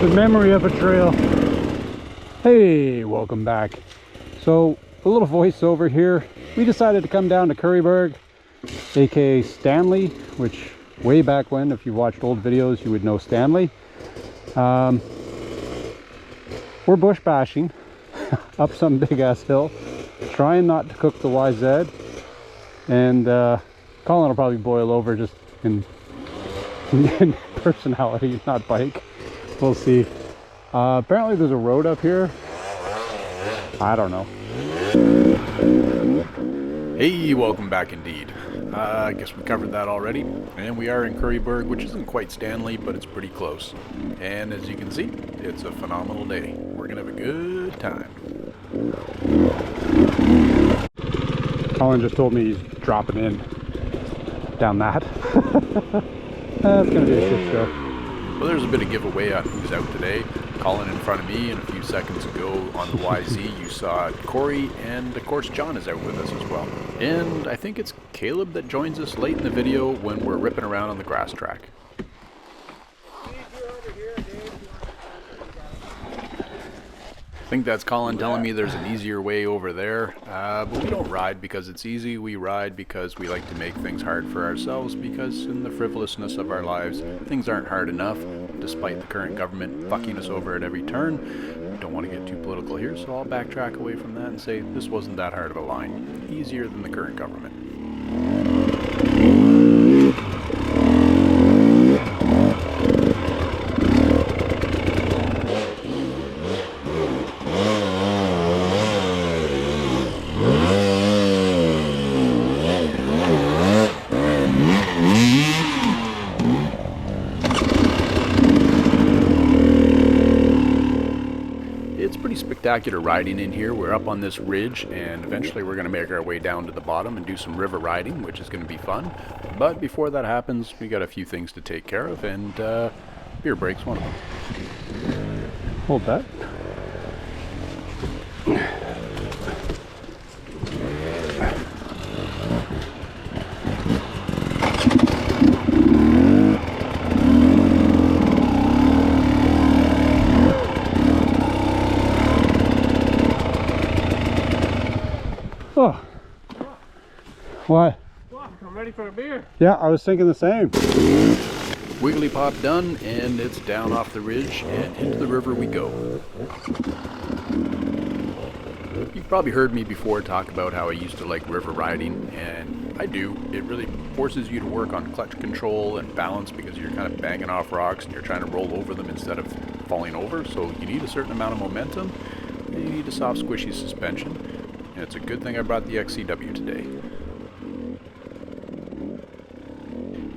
The memory of a trail. Hey, welcome back. So, a little voiceover here. We decided to come down to Currieburg, aka Stanley, which way back when, if you watched old videos, you would know Stanley. We're bush bashing up some big ass hill, trying not to cook the YZ, and Colin will probably boil over just in personality, not bike. We'll see. Apparently there's a road up here. I don't know. Hey, welcome back indeed. I guess we covered that already. And we are in Currieburg, which isn't quite Stanley, but it's pretty close. And as you can see, it's a phenomenal day. We're gonna have a good time. Colin just told me he's dropping in down that. That's gonna be a shit show. Well, there's a bit of giveaway on who's out today. Colin in front of me, and a few seconds ago on the YZ you saw Corey, and of course John is out with us as well. And I think it's Caleb that joins us late in the video when we're ripping around on the grass track. I think that's Colin telling me there's an easier way over there, but we don't ride because it's easy. We ride because we like to make things hard for ourselves, because in the frivolousness of our lives, things aren't hard enough, despite the current government fucking us over at every turn. Don't want to get too political here, so I'll backtrack away from that and say this wasn't that hard of a line. Easier than the current government. Spectacular riding in here. We're up on this ridge, and eventually we're going to make our way down to the bottom and do some river riding, which is going to be fun. But before that happens, we got a few things to take care of, and beer break's one of them. Hold that. Oh. What? I'm ready for a beer. Yeah, I was thinking the same. Wiggly pop done, and it's down off the ridge and into the river we go. You've probably heard me before talk about how I used to like river riding, and I do. It really forces you to work on clutch control and balance, because you're kind of banging off rocks and you're trying to roll over them instead of falling over, so you need a certain amount of momentum, and you need a soft squishy suspension. And it's a good thing I brought the XCW today.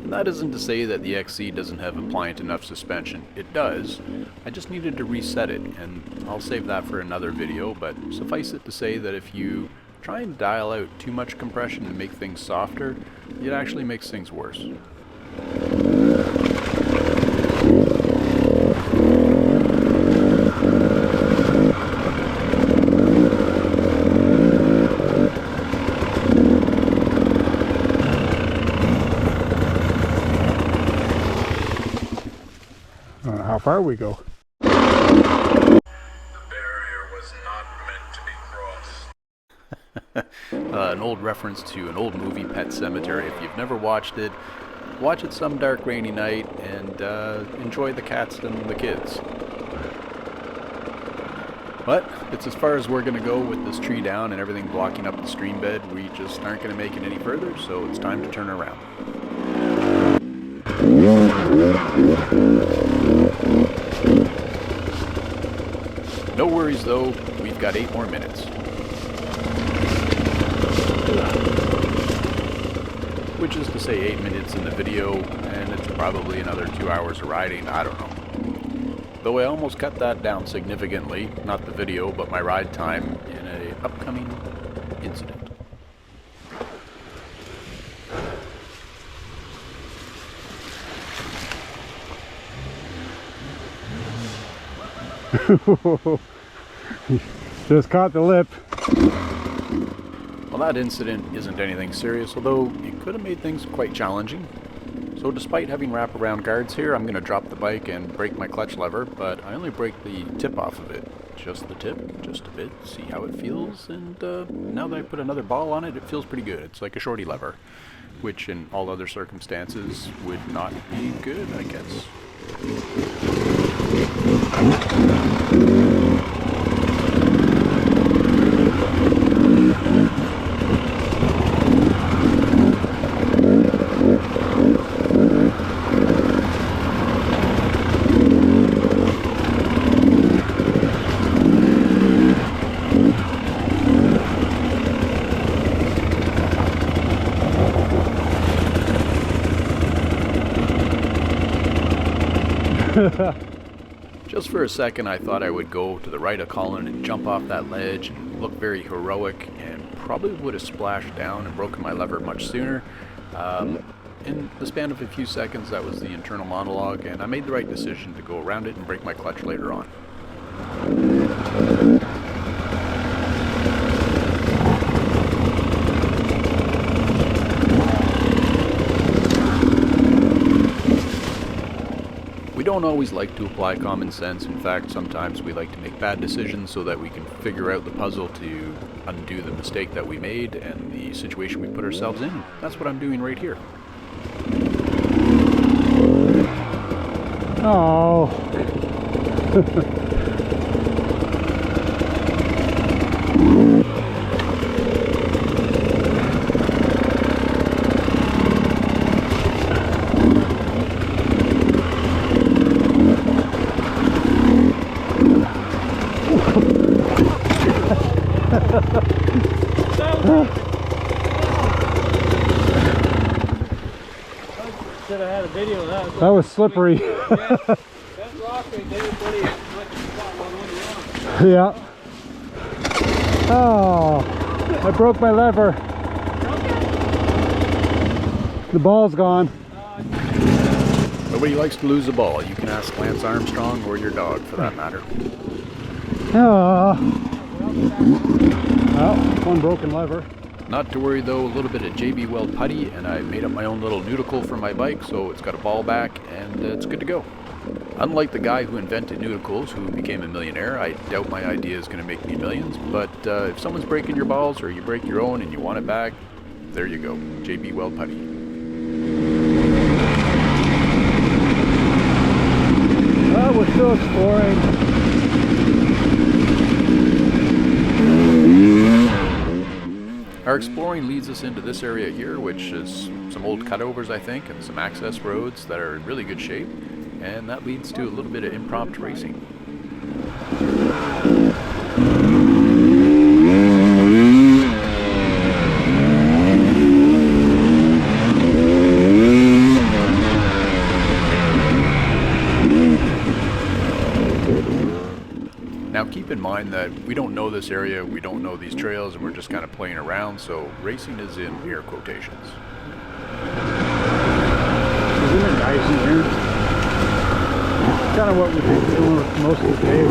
And that isn't to say that the XC doesn't have a pliant enough suspension. It does. I just needed to reset it, and I'll save that for another video, but suffice it to say that if you try and dial out too much compression and make things softer, it actually makes things worse. How far we go? The barrier was not meant to be crossed. An old reference to an old movie, Pet Sematary. If you've never watched it, watch it some dark rainy night and enjoy the cats and the kids. But it's as far as we're going to go with this tree down and everything blocking up the stream bed. We just aren't going to make it any further, so it's time to turn around. No worries though, we've got 8 more minutes. Which is to say 8 minutes in the video, and it's probably another 2 hours of riding, I don't know. Though I almost cut that down significantly, not the video, but my ride time, in an upcoming incident. Just caught the lip. Well, that incident isn't anything serious, although it could have made things quite challenging. So despite having wraparound guards here, I'm going to drop the bike and break my clutch lever, but I only break the tip off of it. Just the tip, just a bit, see how it feels, and now that I put another ball on it, it feels pretty good. It's like a shorty lever, which in all other circumstances would not be good, I guess. Just for a second I thought I would go to the right of Colin and jump off that ledge and look very heroic, and probably would have splashed down and broken my lever much sooner. In the span of a few seconds, that was the internal monologue, and I made the right decision to go around it and break my clutch later on. We don't always like to apply common sense. In fact, sometimes we like to make bad decisions so that we can figure out the puzzle to undo the mistake that we made and the situation we put ourselves in. That's what I'm doing right here. Oh. Should have had a video of that. That was slippery. That rock right there, buddy, like a spot one on. Yeah. Oh, I broke my lever. The ball's gone. Nobody likes to lose a ball. You can ask Lance Armstrong or your dog for that matter. Oh. Well, one broken lever. Not to worry though, a little bit of JB Weld putty, and I made up my own little noodle for my bike, so it's got a ball back, and it's good to go. Unlike the guy who invented noodles, who became a millionaire, I doubt my idea is going to make me millions, but if someone's breaking your balls, or you break your own and you want it back, there you go, JB Weld putty. Well, we're still exploring. Our exploring leads us into this area here, which is some old cutovers, I think, and some access roads that are in really good shape, and that leads to a little bit of impromptu racing. Now keep in mind that we don't know this area, we don't know these trails, and we're just kind of playing around, so racing is in air quotations. Isn't it nice in here? Kind of what we've been doing most of the day.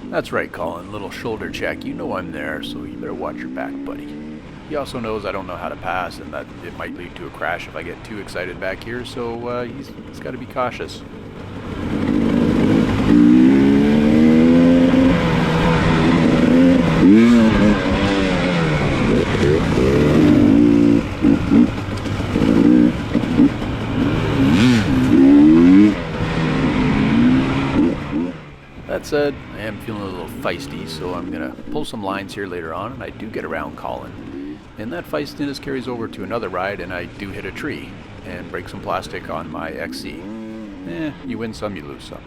That's right, Colin. Little shoulder check. You know I'm there, so you better watch your back, buddy. He also knows I don't know how to pass, and that it might lead to a crash if I get too excited back here, so he's got to be cautious. That said, I am feeling a little feisty, so I'm going to pull some lines here later on, and I do get around Colin. And that feistiness carries over to another ride, and I do hit a tree and break some plastic on my XC. You win some, you lose some.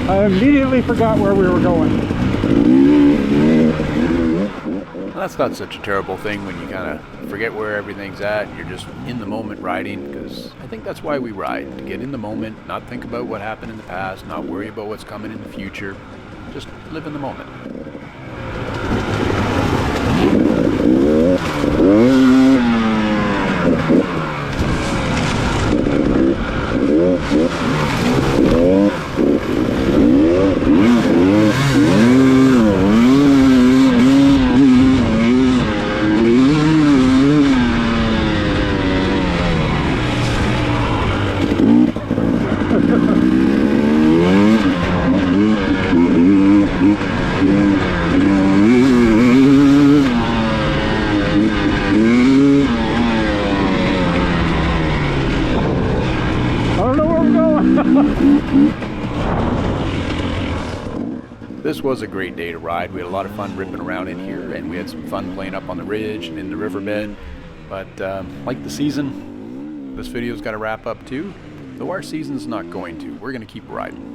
I immediately forgot where we were going. That's not such a terrible thing when you kind of forget where everything's at. You're just in the moment riding, because I think that's why we ride, to get in the moment, not think about what happened in the past, not worry about what's coming in the future. Just live in the moment. This was a great day to ride. We had a lot of fun ripping around in here, and we had some fun playing up on the ridge and in the riverbed. But like the season, this video's got to wrap up too. Though our season's not going to. We're going to keep riding.